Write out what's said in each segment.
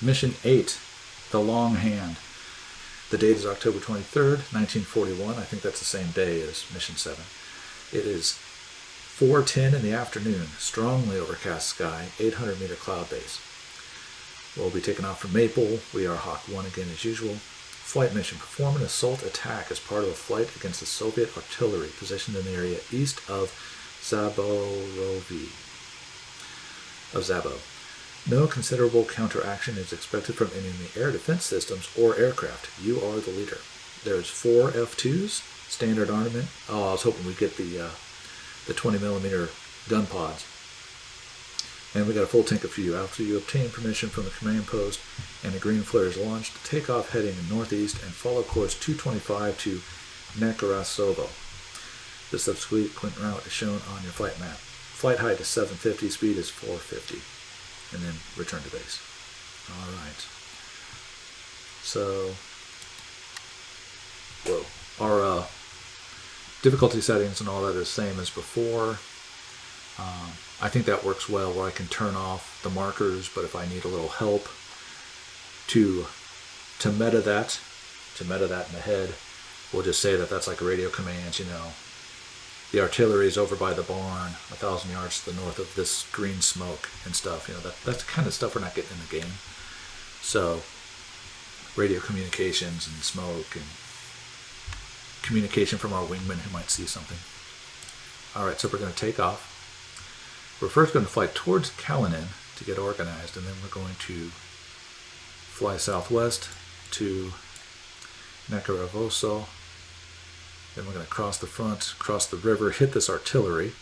Mission 8, The Long Hand. The date is October 23rd, 1941. I think that's the same day as Mission 7. It is 4:10 in the afternoon, strongly overcast sky, 800-meter cloud base. We'll be taking off from Maple. We are Hawk 1 again as usual. Flight mission: perform an assault attack as part of a flight against the Soviet artillery positioned in the area east of Zabo. No considerable counteraction is expected from enemy air defense systems or aircraft. You are the leader. There's 4 F-2s, standard armament. Oh, I was hoping we'd get the 20mm gun pods. And we got a full tank of fuel. After you obtain permission from the command post and the green flare is launched, take off heading northeast and follow course 225 to Nekrasovo. The subsequent route is shown on your flight map. Flight height is 750, speed is 450. And then return to base. All right. So, our difficulty settings and all that are the same as before. I think that works well where I can turn off the markers, but if I need a little help to meta that in the head, we'll just say that that's like radio commands, the artillery is over by the barn 1,000 yards to the north of this green smoke and stuff. That's the kind of stuff we're not getting in the game. So radio communications and smoke and communication from our wingman who might see something. All right, so we're going to take off. We're first going to fly towards Kalinin to get organized, and then we're going to fly southwest to Nekravoso. Then we're going to cross the front, cross the river, hit this artillery,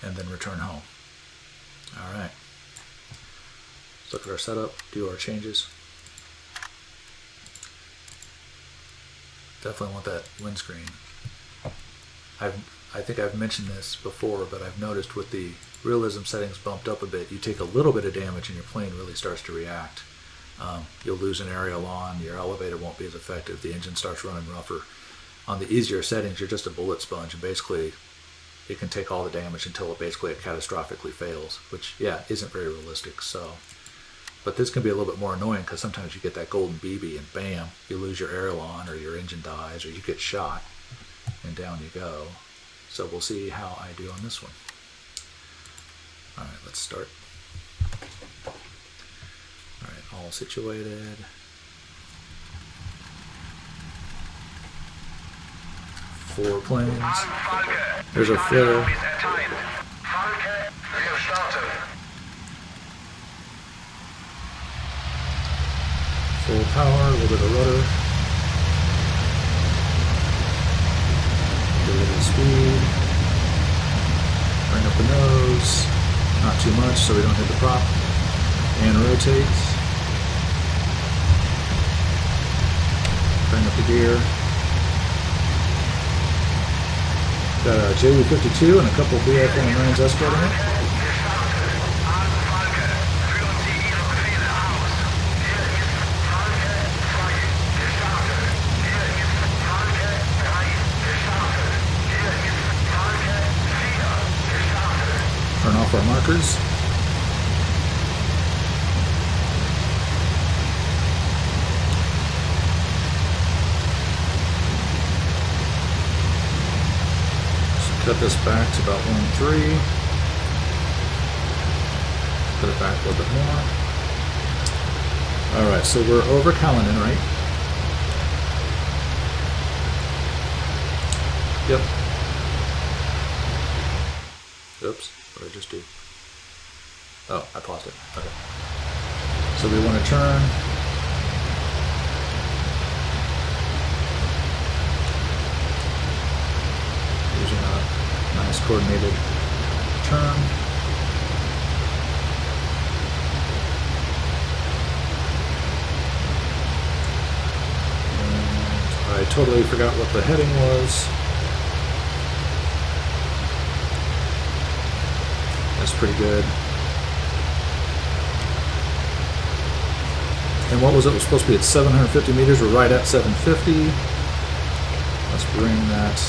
and then return home. All right. Let's look at our setup, do our changes. Definitely want that windscreen. I think I've mentioned this before, but I've noticed with the realism settings bumped up a bit, you take a little bit of damage and your plane really starts to react. You'll lose an aerial on, your elevator won't be as effective, the engine starts running rougher. On the easier settings, you're just a bullet sponge, and basically it can take all the damage until it catastrophically fails, which, yeah, isn't very realistic. So, but this can be a little bit more annoying because sometimes you get that golden BB and bam, you lose your aerial on, or your engine dies, or you get shot, and down you go. So we'll see how I do on this one. All right, let's start. All right, all situated. Four planes. There's our flare. Full power, a little bit of rudder. A little bit of speed. Bring up the nose. Not too much so we don't hit the prop. And rotate. Bring up the gear. Got a JU-52 and a couple BF-109s escorting it. Turn off our markers. Cut this back to about 1.3. Put it back a little bit more. Alright, so we're over Kalinin, right? Yep. Oops, what did I just do? Oh, I paused it. Okay. So we want to turn. Using a nice coordinated turn. And I totally forgot what the heading was. That's pretty good. And what was it? It was supposed to be at 750 meters. We're right at 750. Let's bring that.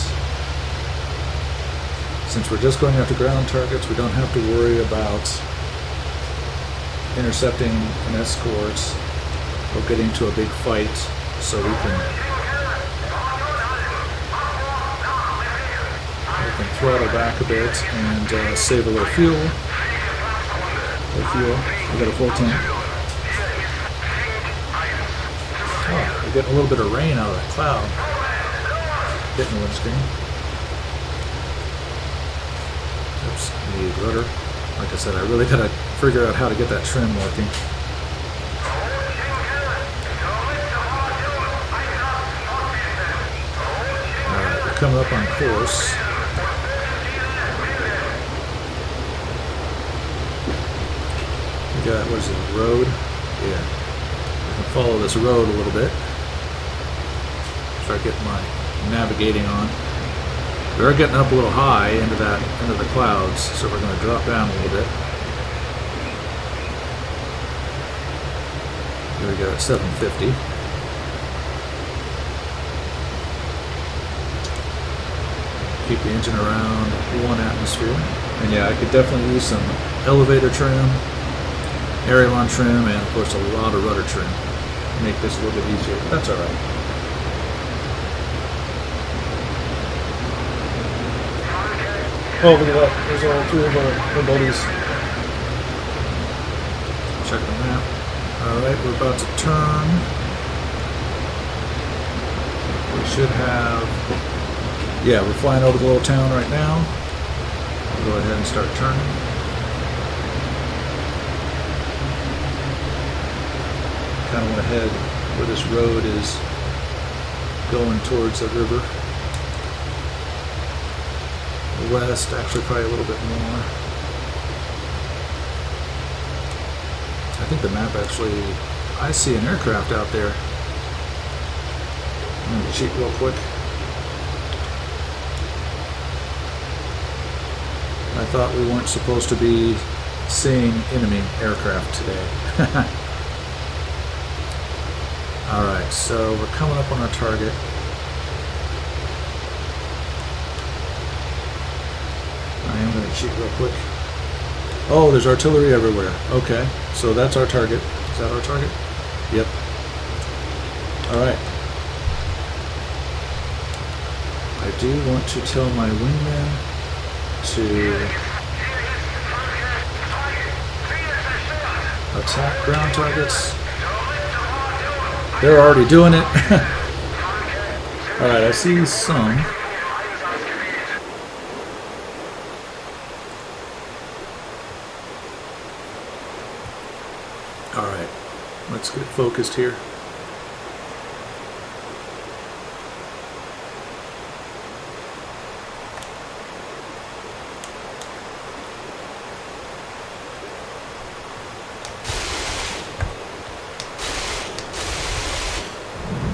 Since we're just going after ground targets, we don't have to worry about intercepting an escort or getting to a big fight, so we can throttle back a bit and save a little fuel. We got a full tank. Oh, we're getting a little bit of rain out of that cloud hitting the windscreen. Oops, I need rudder. Like I said, I really gotta figure out how to get that trim working. Alright, we're coming up on course. We got, what is it, road? Yeah. I can follow this road a little bit. Start getting my navigating on. We are getting up a little high into the clouds, so we're going to drop down a little bit. There we go at 750. Keep the engine around 1 atmosphere. And yeah, I could definitely use some elevator trim, aileron trim, and of course a lot of rudder trim to make this a little bit easier, but that's alright. Oh, look at that. There's all 2 of our buddies. Check the map. Alright, we're about to turn. We should have... Yeah, we're flying over the little town right now. We'll go ahead and start turning. Kind of want to head where this road is going towards the river. West, actually probably a little bit more. I think the map actually, I see an aircraft out there. I'm going to cheat real quick. I thought we weren't supposed to be seeing enemy aircraft today. Alright, so we're coming up on our target. I am going to cheat real quick. Oh, there's artillery everywhere. Okay, so that's our target. Is that our target? Yep. Alright. I do want to tell my wingman to attack ground targets. They're already doing it. Alright, I see some. Alright, let's get focused here.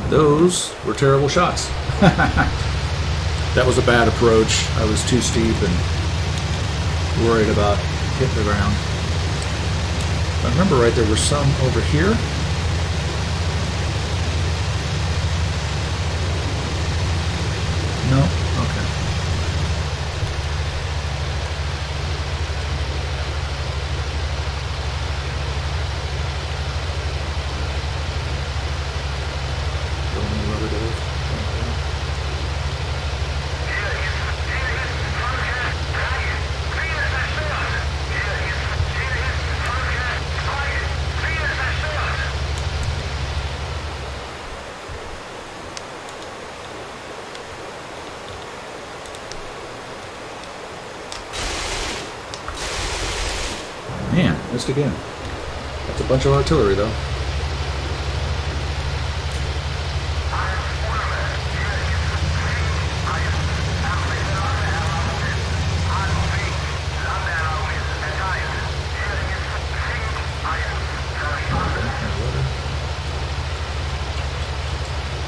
Those were terrible shots. That was a bad approach. I was too steep and worried about hitting the ground. I remember right, there were some over here. No? Okay. Man, missed again. That's a bunch of artillery, though.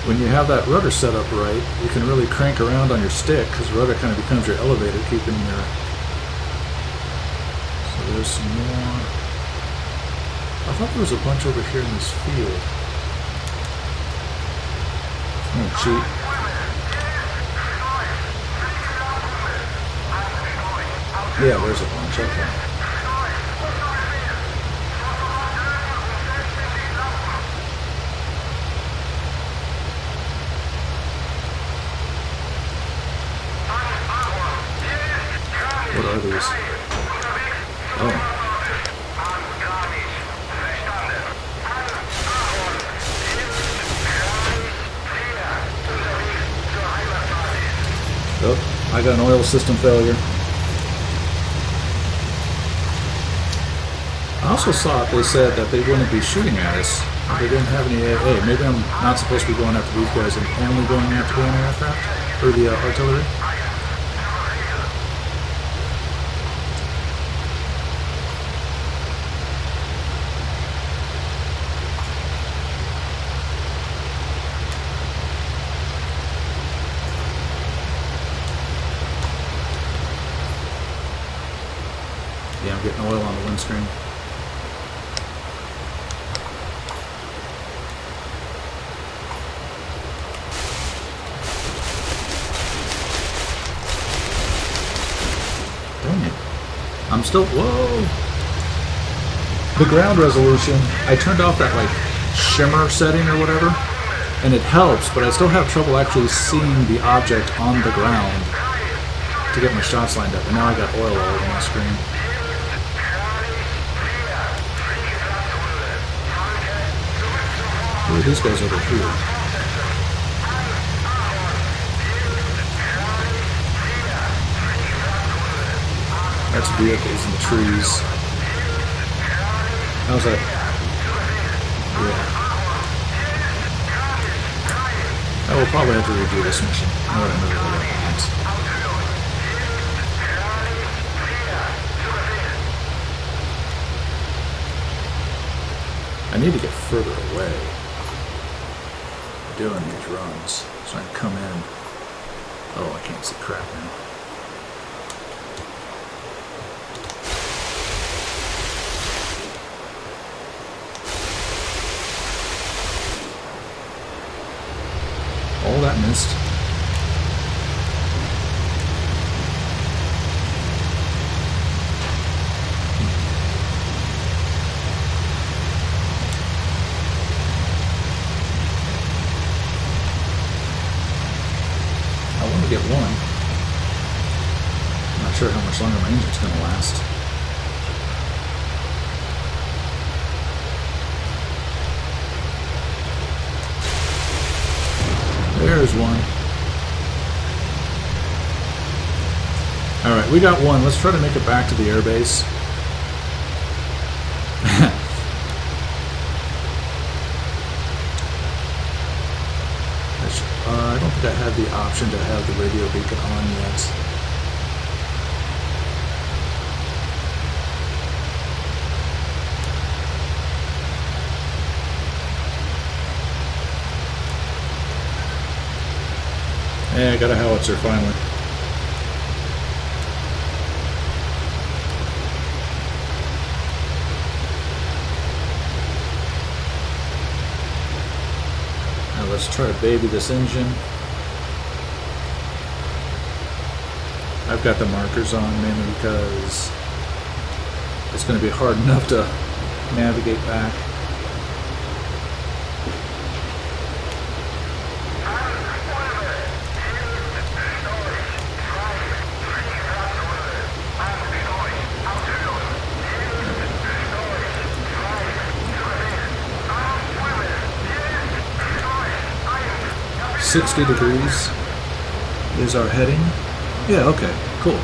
When you have that rudder set up right, you can really crank around on your stick, because rudder kind of becomes your elevator, keeping your... There's some more. I thought there was a bunch over here in this field. Oh, cheat. Yeah, there's a bunch. Okay. is. Oh. Oh, I got an oil system failure. I also saw they said that they wouldn't be shooting at us. They didn't have any AA. Maybe I'm not supposed to be going after these guys and only going after the anti-aircraft or the artillery. Yeah, I'm getting oil on the windscreen. I'm still, whoa! The ground resolution, I turned off that like shimmer setting or whatever, and it helps, but I still have trouble actually seeing the object on the ground to get my shots lined up. And now I got oil all over my screen. Who are these guys over here? That's vehicles in the trees. How's that? Yeah. I will probably have to redo this mission. I don't remember what that means. I need to get further away doing these runs so I can come in. Oh, I can't see crap now. All that mist. I want to get one. I'm not sure how much longer my engine's going to last. There's one. Alright, we got one. Let's try to make it back to the airbase. I don't think I had the option to have the radio beacon on yet. Yeah, I got a howitzer finally. Now let's try to baby this engine. I've got the markers on mainly because it's going to be hard enough to navigate back. .60 degrees is our heading. Yeah, okay, cool.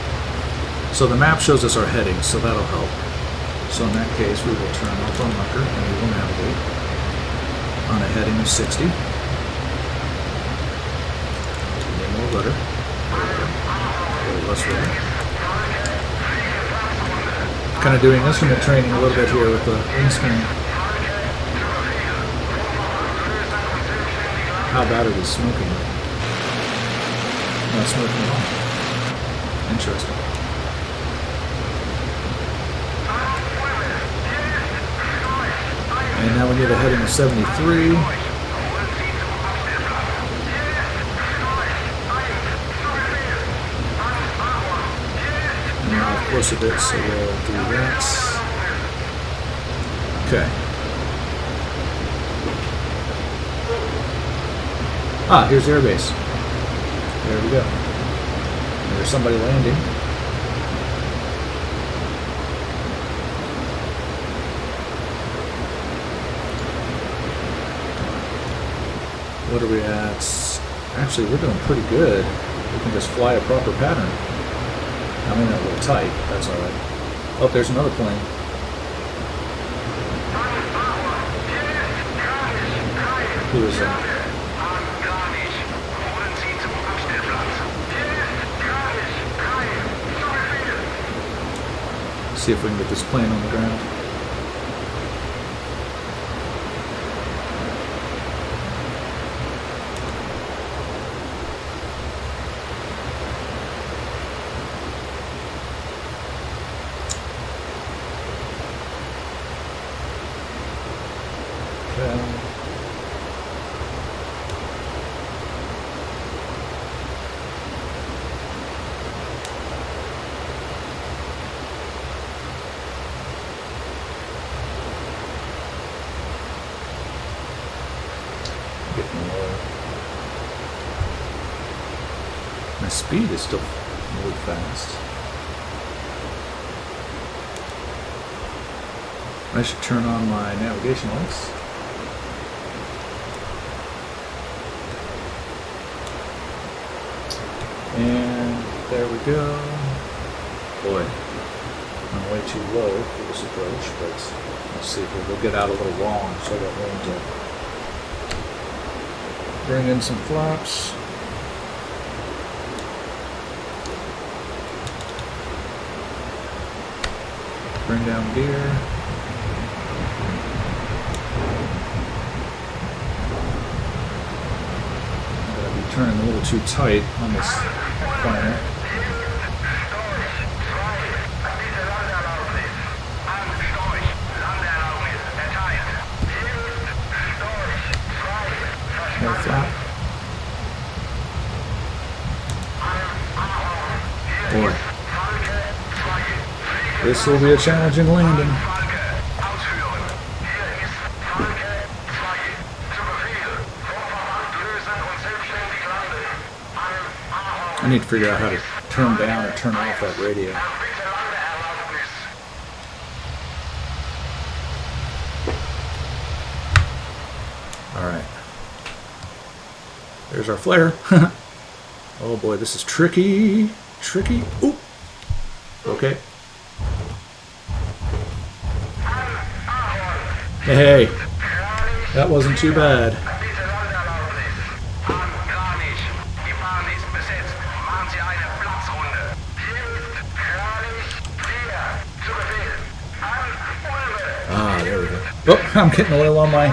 So the map shows us our heading, so that'll help. So in that case, we will turn off our marker and we will navigate on a heading of 60. Need more rudder. A little less rudder. Kind of doing instrument training a little bit here with the windscreen. How bad are these smoking? Not smoking at all. Interesting. And now we need a heading of 73. And now of course a bit, so we'll do that. Okay. Ah, here's the airbase. There we go. There's somebody landing. What are we at? Actually, we're doing pretty good. We can just fly a proper pattern. I mean, a little tight. That's all right. Oh, there's another plane. Who is that? See if we can get this plane on the ground. My speed is still really fast. I should turn on my navigation lights. And there we go. Boy, I'm way too low for this approach, but let's see if we'll get out a little long so that we'll bring in some flaps. Bring down gear. I'm going to be turning a little too tight on this plane. More flap. Boy. This will be a challenging landing. I need to figure out how to turn down or turn off that radio. Alright. There's our flare. Oh boy, this is tricky. Tricky. Ooh. Okay. Hey, that wasn't too bad. Ah, there we go. Oh, I'm getting oil on my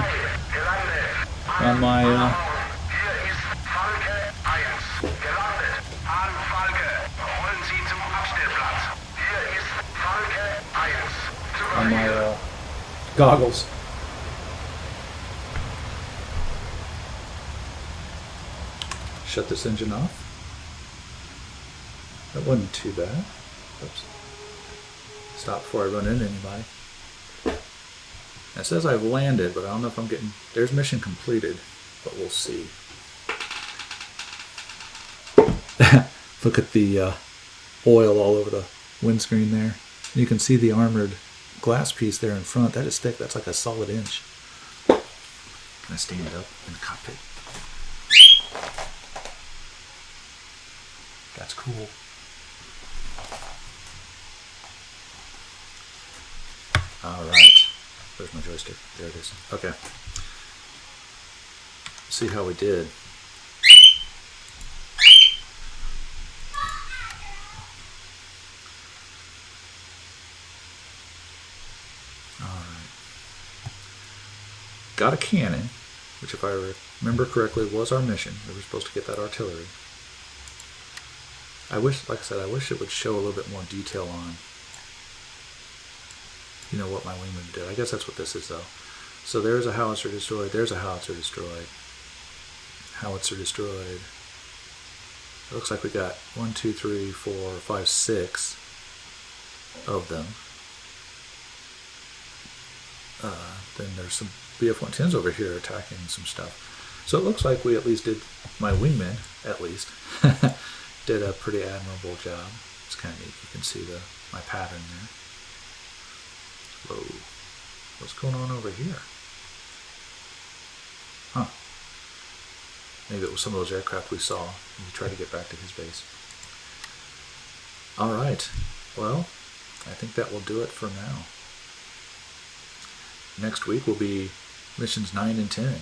goggles. Shut this engine off. That wasn't too bad. Oops. Stop before I run into anybody. It says I've landed, but I don't know if I'm getting... There's mission completed, but we'll see. Look at the oil all over the windscreen there. You can see the armored glass piece there in front. That is thick. That's like a solid inch. Can I stand up in the cockpit? That's cool. All right. Where's my joystick? There it is. Okay. See how we did. Got a cannon, which if I remember correctly was our mission. We were supposed to get that artillery. I wish, like I said, I wish it would show a little bit more detail on, you know, what my wingman did. I guess that's what this is though. So there's a howitzer destroyed, there's a howitzer destroyed. Howitzer destroyed. It looks like we got 1, 2, 3, 4, 5, 6 of them. Then there's some BF-110s over here attacking some stuff. So it looks like we at least did, my wingman at least, did a pretty admirable job. It's kind of neat. You can see my pattern there. Whoa. What's going on over here? Huh. Maybe it was some of those aircraft we saw, and he tried to get back to his base. All right. Well, I think that will do it for now. Next week will be missions 9 and 10.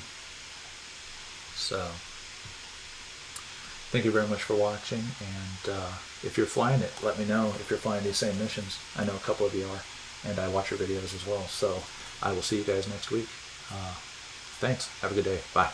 So, thank you very much for watching, and if you're flying it, let me know if you're flying these same missions. I know a couple of you are, and I watch your videos as well. So, I will see you guys next week. Thanks. Have a good day. Bye.